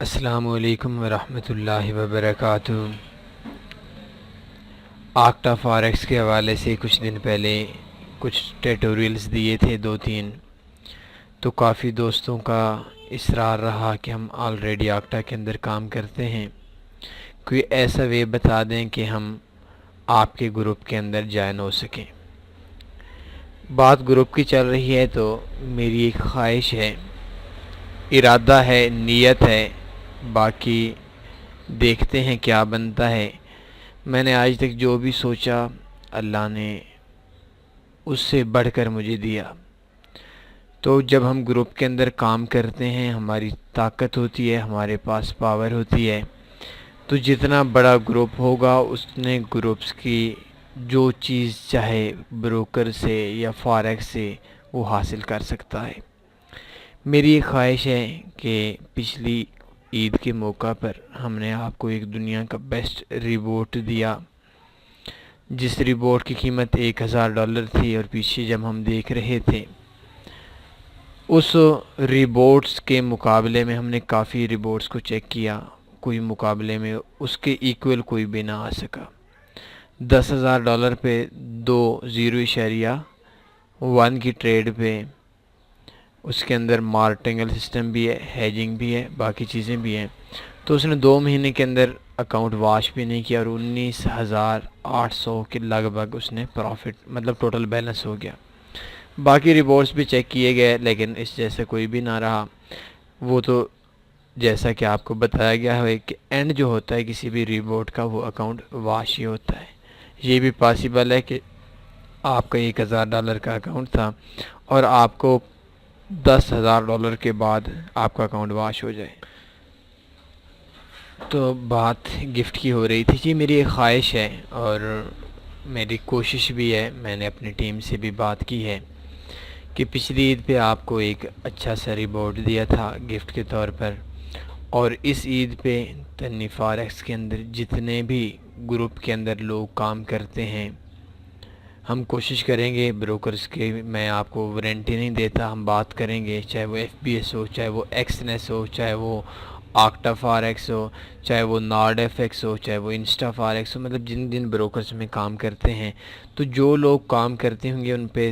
السلام علیکم ورحمۃ اللہ وبرکاتہ۔ آکٹا فاریکس کے حوالے سے کچھ دن پہلے کچھ ٹیٹوریلز دیے تھے 2-3، تو کافی دوستوں کا اصرار رہا کہ ہم آلریڈی آکٹا کے اندر کام کرتے ہیں، کوئی ایسا وے بتا دیں کہ ہم آپ کے گروپ کے اندر جوائن ہو سکیں۔ بات گروپ کی چل رہی ہے تو میری ایک خواہش ہے، ارادہ ہے، نیت ہے، باقی دیکھتے ہیں کیا بنتا ہے۔ میں نے آج تک جو بھی سوچا اللہ نے اس سے بڑھ کر مجھے دیا۔ تو جب ہم گروپ کے اندر کام کرتے ہیں، ہماری طاقت ہوتی ہے، ہمارے پاس پاور ہوتی ہے، تو جتنا بڑا گروپ ہوگا اس نے گروپس کی جو چیز چاہے بروکر سے یا فاریکس سے وہ حاصل کر سکتا ہے۔ میری یہ خواہش ہے کہ پچھلی عید کے موقع پر ہم نے آپ کو ایک دنیا کا بیسٹ ریبوٹ دیا، جس ریبوٹ کی قیمت $1000 تھی، اور پیچھے جب ہم دیکھ رہے تھے اس ریبوٹس کے مقابلے میں ہم نے کافی ریبوٹس کو چیک کیا، کوئی مقابلے میں اس کے ایکول کوئی بھی نہ آ سکا۔ $10,000 پہ 2.0.1 کی ٹریڈ پہ اس کے اندر مارٹنگل سسٹم بھی ہے، ہیجنگ بھی ہے، باقی چیزیں بھی ہیں، تو اس نے 2 مہینے کے اندر اکاؤنٹ واش بھی نہیں کیا اور 19,800 کے لگ بھگ اس نے پروفٹ مطلب ٹوٹل بیلنس ہو گیا۔ باقی ریبورٹس بھی چیک کیے گئے لیکن اس جیسا کوئی بھی نہ رہا۔ وہ تو جیسا کہ آپ کو بتایا گیا ہے کہ اینڈ جو ہوتا ہے کسی بھی ریبورٹ کا وہ اکاؤنٹ واش ہی ہوتا ہے۔ یہ بھی پاسبل ہے کہ آپ کا $1,000 کا اکاؤنٹ تھا اور آپ کو $10,000 کے بعد آپ کا اکاؤنٹ واش ہو جائے۔ تو بات گفٹ کی ہو رہی تھی، جی میری ایک خواہش ہے اور میری کوشش بھی ہے، میں نے اپنی ٹیم سے بھی بات کی ہے کہ پچھلی عید پہ آپ کو ایک اچھا سا ریبورٹ دیا تھا گفٹ کے طور پر، اور اس عید پہ تنی فاریکس کے اندر جتنے بھی گروپ کے اندر لوگ کام کرتے ہیں ہم کوشش کریں گے بروکرز کے، میں آپ کو وارنٹی نہیں دیتا، ہم بات کریں گے، چاہے وہ ایف بی ایس ہو، چاہے وہ ایکس نیس ہو، چاہے وہ آکٹا فاریکس ہو، چاہے وہ نارڈ ایف ایکس ہو، چاہے وہ انسٹا فاریکس ہو، مطلب جن جن بروکرز میں کام کرتے ہیں، تو جو لوگ کام کرتے ہوں گے ان پہ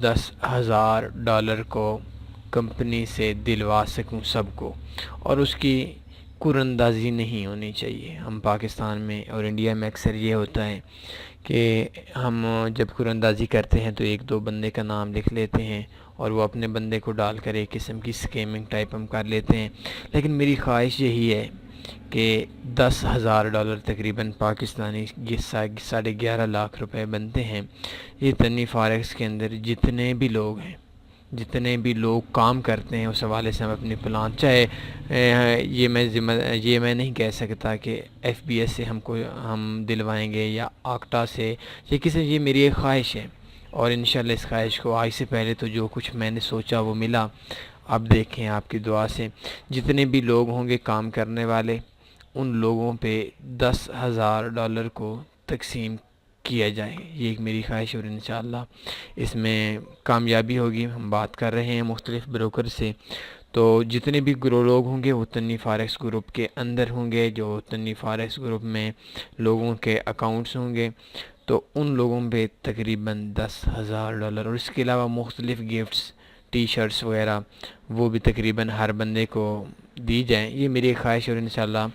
$10,000 کو کمپنی سے دلوا سکوں سب کو، اور اس کی قراندازی نہیں ہونی چاہیے۔ ہم پاکستان میں اور انڈیا میں اکثر یہ ہوتا ہے کہ ہم جب قراندازی کرتے ہیں تو 1-2 بندے کا نام لکھ لیتے ہیں اور وہ اپنے بندے کو ڈال کر ایک قسم کی سکیمنگ ٹائپ ہم کر لیتے ہیں، لیکن میری خواہش یہی ہے کہ $10,000 تقریباً پاکستانی 11.5 لاکھ روپے بنتے ہیں۔ یہ تنی فاریکس کے اندر جتنے بھی لوگ ہیں، جتنے بھی لوگ کام کرتے ہیں، اس حوالے سے ہم اپنی پلان چاہے یہ میں نہیں کہہ سکتا کہ ایف بی ایس سے ہم دلوائیں گے یا آکٹا سے، یہ میری ایک خواہش ہے، اور انشاءاللہ اس خواہش کو آج سے پہلے تو جو کچھ میں نے سوچا وہ ملا۔ اب دیکھیں آپ کی دعا سے جتنے بھی لوگ ہوں گے کام کرنے والے، ان لوگوں پہ $10,000 کو تقسیم کیا جائے، یہ ایک میری خواہش، اور انشاءاللہ اس میں کامیابی ہوگی۔ ہم بات کر رہے ہیں مختلف بروکر سے، تو جتنے بھی لوگ ہوں گے وہ تنی فاریکس گروپ کے اندر ہوں گے، جو تنی فاریکس گروپ میں لوگوں کے اکاؤنٹس ہوں گے، تو ان لوگوں پہ تقریباً $10,000، اور اس کے علاوہ مختلف گفٹس، ٹی شرٹس وغیرہ وہ بھی تقریباً ہر بندے کو دی جائیں، یہ میری ایک خواہش، اور انشاءاللہ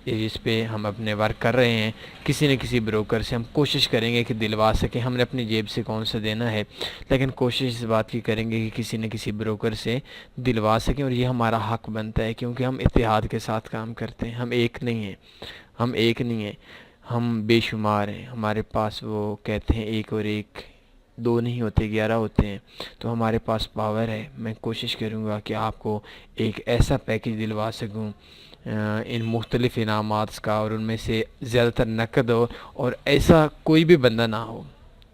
اس پہ ہم اپنے ورک کر رہے ہیں۔ کسی نہ کسی بروکر سے ہم کوشش کریں گے کہ دلوا سکیں، ہم نے اپنی جیب سے کون سا دینا ہے، لیکن کوشش اس بات کی کریں گے کہ کسی نہ کسی بروکر سے دلوا سکیں، اور یہ ہمارا حق بنتا ہے کیونکہ ہم اتحاد کے ساتھ کام کرتے ہیں، ہم ایک نہیں ہیں، ہم بے شمار ہیں، ہمارے پاس وہ کہتے ہیں 1 اور 1 2 نہیں ہوتے، 11 ہوتے ہیں، تو ہمارے پاس پاور ہے۔ میں کوشش کروں گا کہ آپ کو ایک ایسا پیکج دلوا سکوں ان مختلف انعامات کا، اور ان میں سے زیادہ تر نقد ہو، اور ایسا کوئی بھی بندہ نہ ہو،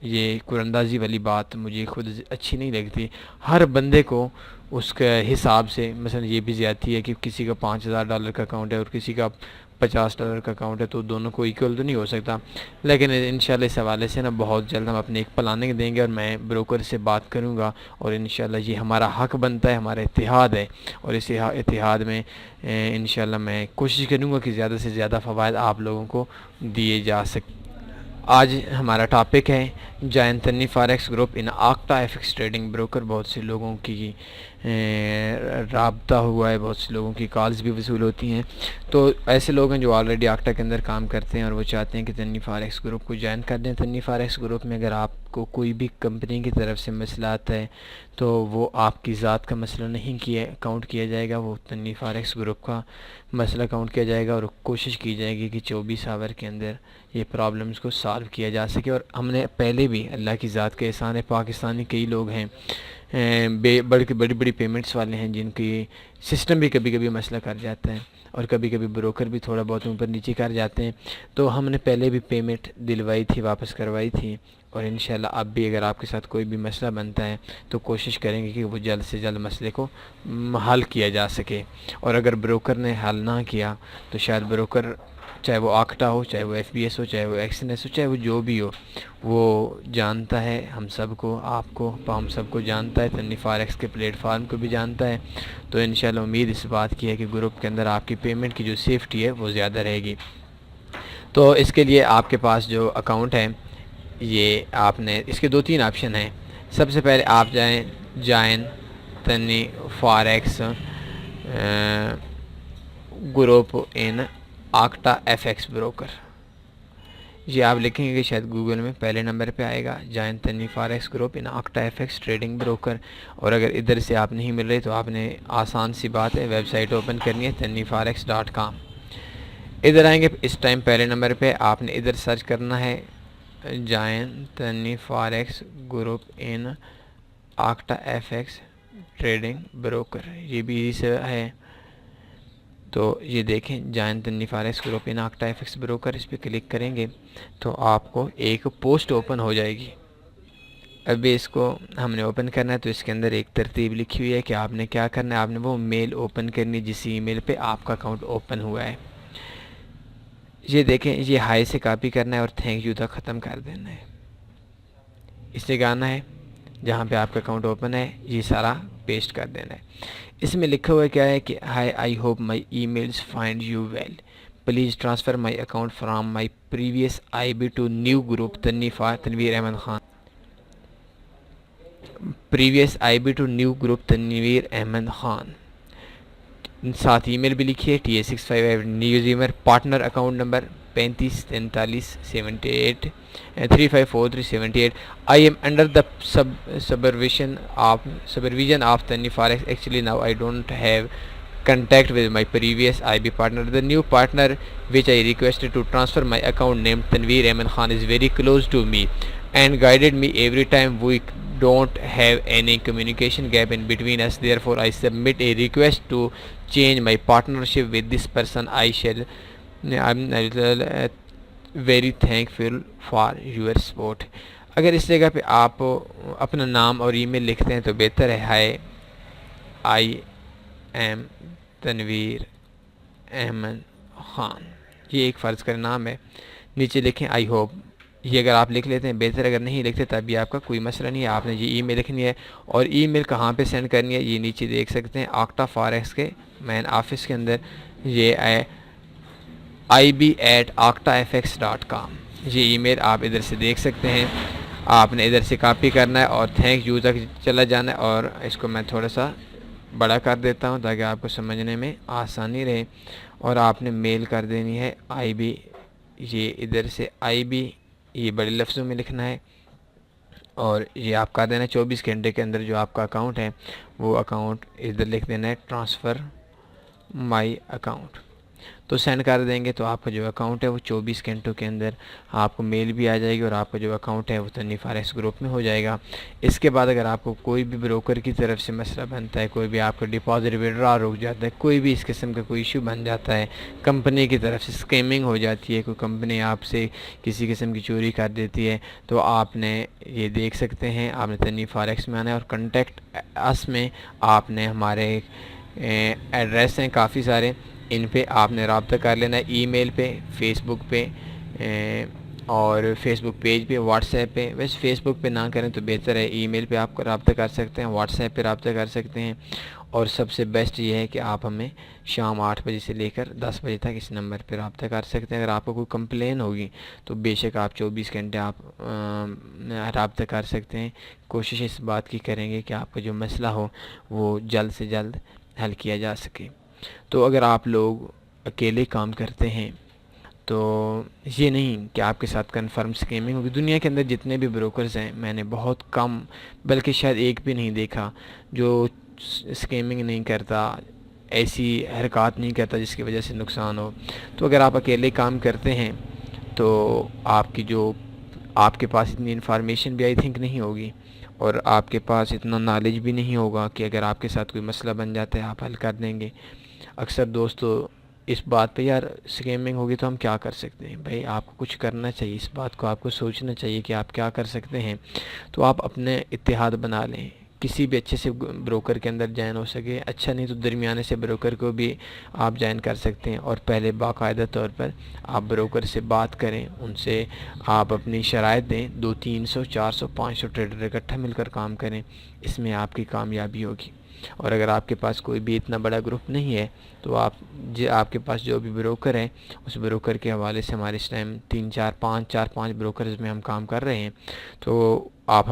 یہ قراندازی والی بات مجھے خود اچھی نہیں لگتی۔ ہر بندے کو اس کے حساب سے، مثلا یہ بھی زیادتی ہے کہ کسی کا $5,000 کا اکاؤنٹ ہے اور کسی کا $50 کا اکاؤنٹ ہے تو دونوں کو ایکول تو نہیں ہو سکتا، لیکن انشاءاللہ اس حوالے سے نا بہت جلد ہم اپنے ایک پلاننگ دیں گے، اور میں بروکر سے بات کروں گا، اور انشاءاللہ یہ ہمارا حق بنتا ہے، ہمارا اتحاد ہے، اور اس اتحاد میں انشاءاللہ میں کوشش کروں گا کہ زیادہ سے زیادہ فوائد آپ لوگوں کو دیے جا سکیں۔ آج ہمارا ٹاپک ہے جائن تنی فاریکس گروپ ان آکٹا ایف ایکس ٹریڈنگ بروکر۔ بہت سے لوگوں کی رابطہ ہوا ہے، بہت سے لوگوں کی کالز بھی وصول ہوتی ہیں، تو ایسے لوگ ہیں جو آلریڈی آکٹا کے اندر کام کرتے ہیں اور وہ چاہتے ہیں کہ تنی فاریکس گروپ کو جوائن کر دیں۔ تنی فاریکس گروپ میں اگر آپ کو کوئی بھی کمپنی کی طرف سے مسئلہ آتا ہے تو وہ آپ کی ذات کا مسئلہ نہیں کاؤنٹ کیا جائے گا، وہ تنی فاریکس گروپ کا مسئلہ کاؤنٹ کیا جائے گا، اور کوشش کی جائے گی کہ 24 آور کے اندر یہ پرابلمز کو سالو کیا جا سکے۔ اور ہم نے پہلے بھی اللہ کی ذات کے احسان ہے، پاکستانی کئی لوگ ہیں بڑی بڑی پیمنٹس والے ہیں جن کی سسٹم بھی کبھی کبھی مسئلہ کر جاتا ہے، اور کبھی کبھی بروکر بھی تھوڑا بہت اوپر نیچے کر جاتے ہیں، تو ہم نے پہلے بھی پیمنٹ دلوائی تھی، واپس کروائی تھی، اور انشاءاللہ اب بھی اگر آپ کے ساتھ کوئی بھی مسئلہ بنتا ہے تو کوشش کریں گے کہ وہ جلد سے جلد مسئلے کو حل کیا جا سکے۔ اور اگر بروکر نے حل نہ کیا تو شاید بروکر، چاہے وہ آکٹا ہو، چاہے وہ ایف بی ایس ہو، چاہے وہ ایکسنس ہو، چاہے وہ جو بھی ہو، وہ جانتا ہے ہم سب کو، آپ کو، ہم سب کو جانتا ہے، تنی فاریکس کے پلیٹ فارم کو بھی جانتا ہے، تو انشاءاللہ امید اس بات کی ہے کہ گروپ کے اندر آپ کی پیمنٹ کی جو سیفٹی ہے وہ زیادہ رہے گی۔ تو اس کے لیے آپ کے پاس جو اکاؤنٹ ہے، یہ آپ نے، اس کے 2-3 آپشن ہیں۔ سب سے پہلے آپ جائیں جائن تنی فاریکس گروپ ان آکٹا ایف ایکس بروکر، یہ آپ لکھیں گے کہ شاید گوگل میں پہلے نمبر پہ آئے گا، جائن تنی فاریکس گروپ ان آکٹا ایف ایکس ٹریڈنگ بروکر۔ اور اگر ادھر سے آپ نہیں مل رہے تو آپ نے آسان سی بات ہے، ویب سائٹ اوپن کرنی ہے tannifarex.com۔ ادھر آئیں گے، اس ٹائم پہلے نمبر پہ آپ نے ادھر سرچ کرنا ہے جائن تنی فاریکس گروپ ان آکٹا ایف ایکس ٹریڈنگ بروکر، یہ بھی ایزی سے ہے۔ تو یہ دیکھیں جائن تنی فاریکس گروپ ان آکٹا ایف ایکس بروکر، اس پہ کلک کریں گے تو آپ کو ایک پوسٹ اوپن ہو جائے گی۔ ابھی اس کو ہم نے اوپن کرنا ہے تو اس کے اندر ایک ترتیب لکھی ہوئی ہے کہ آپ نے کیا کرنا ہے، آپ نے وہ میل اوپن کرنی جس ای میل پہ آپ کا اکاؤنٹ اوپن ہوا ہے۔ یہ دیکھیں، یہ ہائی سے کاپی کرنا ہے اور تھینک یو تک ختم کر دینا ہے۔ اس سے گانا ہے جہاں پہ آپ کا اکاؤنٹ اوپن ہے، یہ سارا پیسٹ کر دینا ہے۔ اس میں لکھا ہوا کیا ہے کہ hi, I hope my emails find you well, please transfer my account from my previous I B to new group Tanveer Ahmed Khan, previous I B to new group Tanveer Ahmed Khan. ساتھ ای میل بھی لکھیے TA65 نیو زیمر، partner account number 354378 354378۔ I am under the supervision of Tanni Forex. Actually now I don't have contact with my previous IB partner. The new partner which I requested to transfer my account named Tanveer Ahmed Khan is very close to me and guided me every time. We don't have any communication gap in between us. Therefore I submit a request to change my partnership with this person. I'm very thankful for your support. اگر اس جگہ پہ آپ اپنا نام اور ای میل لکھتے ہیں تو بہتر ہے۔ Hi, I am Tanveer Ahmed Khan, یہ ایک فرض کا نام ہے۔ نیچے لکھیں آئی ہوپ، یہ اگر آپ لکھ لیتے ہیں بہتر، اگر نہیں لکھتے تب بھی آپ کا کوئی مسئلہ نہیں ہے۔ آپ نے یہ ای میل لکھنی ہے، اور ای میل کہاں پہ سینڈ کرنی ہے یہ نیچے دیکھ سکتے ہیں، آکٹا فاریکس کے مین آفس کے اندر، یہ ہے ib@octafx.com۔ یہ ای میل آپ ادھر سے دیکھ سکتے ہیں، آپ نے ادھر سے کاپی کرنا ہے اور تھینک یو تک چلا جانا ہے، اور اس کو میں تھوڑا سا بڑا کر دیتا ہوں تاکہ آپ کو سمجھنے میں آسانی رہے، اور آپ نے میل کر دینی ہے IB، یہ ادھر سے IB یہ بڑے لفظوں میں لکھنا ہے، اور یہ آپ کر دینا 24 گھنٹے کے اندر جو آپ کا اکاؤنٹ ہے وہ اکاؤنٹ ادھر لکھ دینا ہے ٹرانسفر مائی اکاؤنٹ، تو سینڈ کر دیں گے تو آپ کا جو اکاؤنٹ ہے وہ 24 گھنٹوں کے اندر آپ کو میل بھی آ جائے گی، اور آپ کا جو اکاؤنٹ ہے وہ تنی فاریکس گروپ میں ہو جائے گا۔ اس کے بعد اگر آپ کو کوئی بھی بروکر کی طرف سے مسئلہ بنتا ہے، کوئی بھی آپ کا ڈپازٹ وڈرا رک جاتا ہے، کوئی بھی اس قسم کا کوئی ایشو بن جاتا ہے، کمپنی کی طرف سے اسکیمنگ ہو جاتی ہے، کوئی کمپنی آپ سے کسی قسم کی چوری کر دیتی ہے، تو آپ نے یہ دیکھ سکتے ہیں، آپ نے تنی فاریکس میں آنا ہے، اور کنٹیکٹ اس میں آپ نے ہمارے ایڈریس ہیں کافی سارے، ان پہ آپ نے رابطہ کر لینا ہے، ای میل پہ، فیس بک پہ، اور فیس بک پیج پہ، واٹس ایپ پہ۔ ویسے فیس بک پہ نہ کریں تو بہتر ہے، ای میل پہ آپ کو رابطہ کر سکتے ہیں، واٹس ایپ پہ رابطہ کر سکتے ہیں، اور سب سے بیسٹ یہ ہے کہ آپ ہمیں شام 8 بجے سے لے کر 10 بجے تک اس نمبر پہ رابطہ کر سکتے ہیں۔ اگر آپ کو کوئی کمپلین ہوگی تو بے شک آپ 24 گھنٹے آپ رابطہ کر سکتے ہیں۔ کوشش اس بات کی کریں گے کہ آپ کا جو مسئلہ ہو وہ جلد سے جلد حل کیا جا سکے۔ تو اگر آپ لوگ اکیلے کام کرتے ہیں تو یہ نہیں کہ آپ کے ساتھ کنفرم اسکیمنگ ہوگی۔ دنیا کے اندر جتنے بھی بروکرز ہیں، میں نے بہت کم، بلکہ شاید ایک بھی نہیں دیکھا جو اسکیمنگ نہیں کرتا، ایسی حرکات نہیں کرتا جس کی وجہ سے نقصان ہو۔ تو اگر آپ اکیلے کام کرتے ہیں تو آپ کے پاس اتنی انفارمیشن بھی آئی تھنک نہیں ہوگی، اور آپ کے پاس اتنا نالج بھی نہیں ہوگا کہ اگر آپ کے ساتھ کوئی مسئلہ بن جاتا ہے آپ حل کر دیں گے۔ اکثر دوستو اس بات پہ، یار اسکیمنگ ہوگی تو ہم کیا کر سکتے ہیں؟ بھائی آپ کو کچھ کرنا چاہیے، اس بات کو آپ کو سوچنا چاہیے کہ آپ کیا کر سکتے ہیں۔ تو آپ اپنے اتحاد بنا لیں، کسی بھی اچھے سے بروکر کے اندر جوائن ہو سکے، اچھا نہیں تو درمیانے سے بروکر کو بھی آپ جوائن کر سکتے ہیں، اور پہلے باقاعدہ طور پر آپ بروکر سے بات کریں، ان سے آپ اپنی شرائط دیں، 200 300 400 500 ٹریڈر اکٹھا مل کر کام کریں، اس میں آپ کی کامیابی ہوگی۔ اور اگر آپ کے پاس کوئی بھی اتنا بڑا گروپ نہیں ہے تو آپ کے پاس جو بھی بروکر ہے اس بروکر کے حوالے سے، ہمارے اس ٹائم 4 5 بروکرز میں ہم کام کر رہے ہیں، تو آپ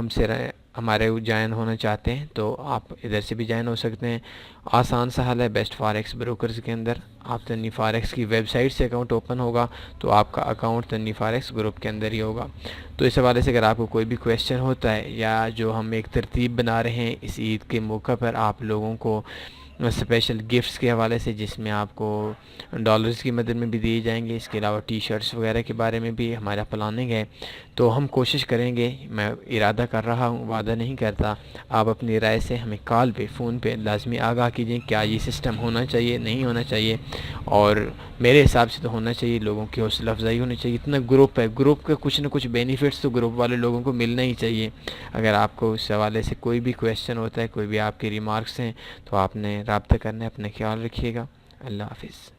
ہمارے جوائن ہونا چاہتے ہیں تو آپ ادھر سے بھی جوائن ہو سکتے ہیں۔ آسان سا حل ہے، بیسٹ فاریکس بروکرز کے اندر آپ تنی فاریکس کی ویب سائٹ سے اکاؤنٹ اوپن ہوگا تو آپ کا اکاؤنٹ تنی فاریکس گروپ کے اندر ہی ہوگا۔ تو اس حوالے سے اگر آپ کو کوئی بھی کویسچن ہوتا ہے، یا جو ہم ایک ترتیب بنا رہے ہیں اس عید کے موقع پر آپ لوگوں کو اسپیشل گفٹس کے حوالے سے، جس میں آپ کو ڈالرز کی مدد میں بھی دیے جائیں گے، اس کے علاوہ ٹی شرٹس وغیرہ کے بارے میں بھی ہمارا پلاننگ ہے، تو ہم کوشش کریں گے، میں ارادہ کر رہا ہوں، وعدہ نہیں کرتا۔ آپ اپنی رائے سے ہمیں کال پہ، فون پہ لازمی آگاہ کیجئے، کیا یہ سسٹم ہونا چاہیے، نہیں ہونا چاہیے، اور میرے حساب سے تو ہونا چاہیے، لوگوں کی حوصلہ افزائی ہونی چاہیے۔ اتنا گروپ ہے، گروپ کا کچھ نہ کچھ بینیفٹس تو گروپ والے لوگوں کو ملنا ہی چاہیے۔ اگر آپ کو اس حوالے سے کوئی بھی کویسچن ہوتا ہے، کوئی بھی آپ کے ریمارکس ہیں، تو آپ نے رابطہ کرنا ہے۔ اپنا خیال رکھیے گا، اللہ حافظ۔